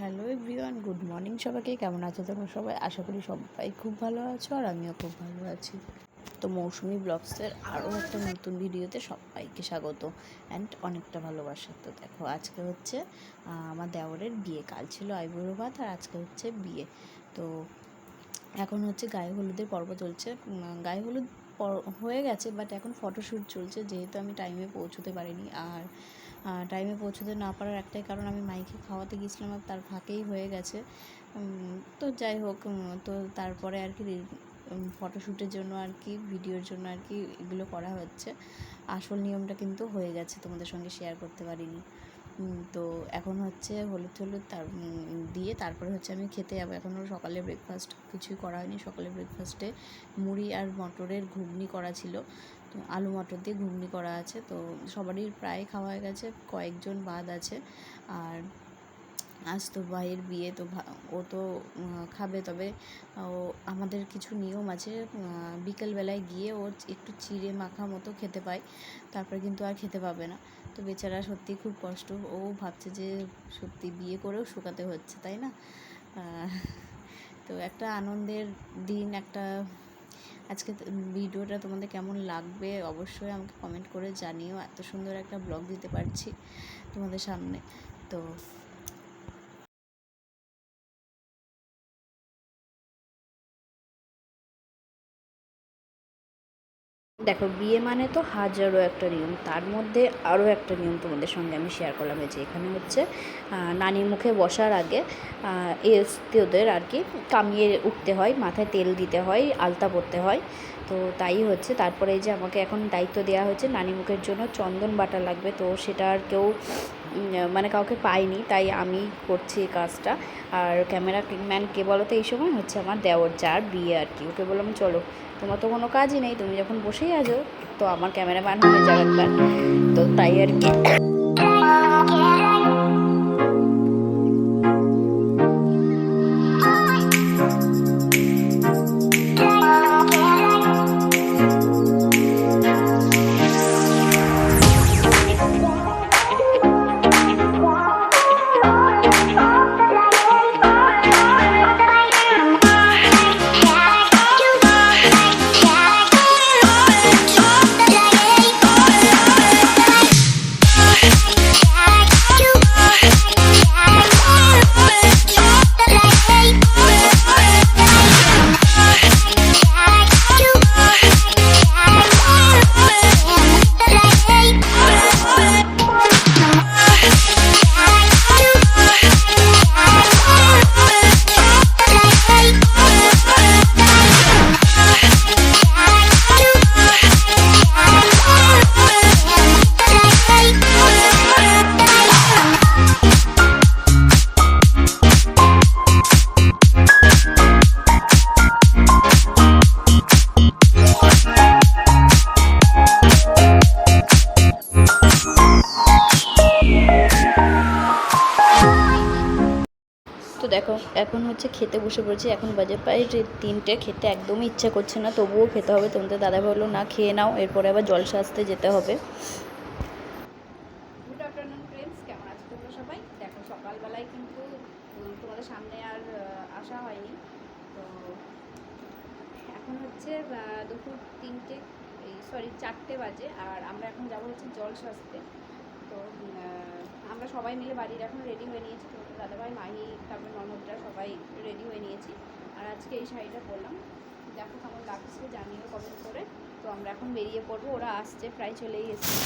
Hello everyone, good morning সবাইকে। কেমন আছো তোমরা সবাই? আশা করি সবাই খুব ভালো আছো আর আমিও খুব ভালো আছি। তো মৌসুমি ব্লগসের আরও একটা নতুন ভিডিওতে সবাইকে স্বাগত অ্যান্ড অনেকটা ভালোবাসা। তো দেখো, আজকে হচ্ছে আমার দেওরের বিয়ে। কাল ছিল আইবুড়ো ভাত আর আজকে হচ্ছে বিয়ে। তো এখন হচ্ছে গায়ে হলুদের পর্ব চলছে। গায়ে হলুদ হয়ে গেছে, বাট এখন ফটোশ্যুট চলছে, যেহেতু আমি টাইমে পৌঁছতে পারিনি। আর টাইমে পৌঁছতে না পারার একটাই কারণ, আমি মাইকে খাওয়াতে গিয়েছিলাম আর তার ফাঁকেই হয়ে গেছে। তো যাই হোক, তো তারপরে আর কি ফটোশ্যুটের জন্য আর কি, ভিডিওর জন্য আর কি এগুলো করা হচ্ছে। আসল নিয়মটা কিন্তু হয়ে গেছে, তোমাদের সঙ্গে শেয়ার করতে পারিনি। তো এখন হচ্ছে হলুদ তার দিয়ে তারপরে হচ্ছে আমি খেতে যাবো। এখনও সকালে ব্রেকফাস্ট কিছুই করা হয়নি। সকালে ব্রেকফাস্টে মুড়ি আর মটরের ঘুগনি করা ছিল, তো আলু মটর দিয়ে ঘুগনি করা আছে। তো সবারই প্রায় খাওয়া হয়ে গেছে, কয়েকজন বাদ আছে। আর আজ তো ভাইয়ের বিয়ে, তো ও তো খাবে, তবে ও আমাদের কিছু নিয়ম আছে। বিকেলবেলায় গিয়ে ও একটু চিড়ে মাখা মতো খেতে পায়, তারপরে কিন্তু আর খেতে পাবে না। তো বেচারা সত্যি খুব কষ্ট। ও ভাবছে যে সত্যি বিয়ে করেও শুকাতে হচ্ছে, তাই না? তো একটা আনন্দের দিন একটা। আজকে ভিডিওটা তোমাদের কেমন লাগবে অবশ্যই আমাকে কমেন্ট করে জানিও। এত সুন্দর একটা ব্লগ দিতে পারছি তোমাদের সামনে। তো দেখো, বিয়ে মানে তো হাজারো একটা নিয়ম, তার মধ্যে আরও একটা নিয়ম তোমাদের সঙ্গে আমি শেয়ার করলাম। যে এখানে হচ্ছে নানির মুখে বসার আগে এসতেদের আর কি কামিয়ে উঠতে হয়, মাথায় তেল দিতে হয়, আলতা পরতে হয়। তো তাই হচ্ছে। তারপরে এই যে আমাকে এখন দায়িত্ব দেওয়া হয়েছে, নানি মুখের জন্য চন্দন বাটা লাগবে। তো সেটা আর কেউ মানে কাউকে পাইনি, তাই আমি করছি এই কাজটা। আর ক্যামেরাম্যান কে বলো তো? এই সময় হচ্ছে আমার দেওর, যার বিয়ে আর কি। ওকে বললাম চলো, তোমার তো কোনো কাজই নেই, তুমি যখন বসেই আছো তো আমার ক্যামেরাম্যান হয়ে যাও একবার। তো তাই আর কি। তো দেখো, এখন হচ্ছে খেতে বসে পড়েছি। এখন বাজে প্রায় 3টে। খেতে একদমই ইচ্ছা করছে না, তবুও খেতে হবে। তোমাদের দাদা বললো না, খেয়ে নাও, এরপরে আবার জল সাজতে যেতে হবে। গুড আফটারনুন ফ্রেন্ডস, কেমন আছো তোমরা সবাই? দেখো, সকালবেলায় কিন্তু তোমাদের সামনে আর আসা হয়নি। তো এখন হচ্ছে দুপুর 4টে বাজে, আর আমরা এখন যাবো হচ্ছে জল সাজতে। তো আমরা সবাই মিলে বাড়ির এখন রেডি হয়ে নিয়েছি। তো দাদাভাই, মাহি, তারপর ননদরা সবাই রেডি হয়ে নিয়েছি। আর আজকে এই শাড়িটা পরলাম, দেখো কেমন লাগছে জানিও কমেন্ট করে। তো আমরা এখন বেরিয়ে পড়বো, ওরা আসছে, প্রায় চলেই এসেছে।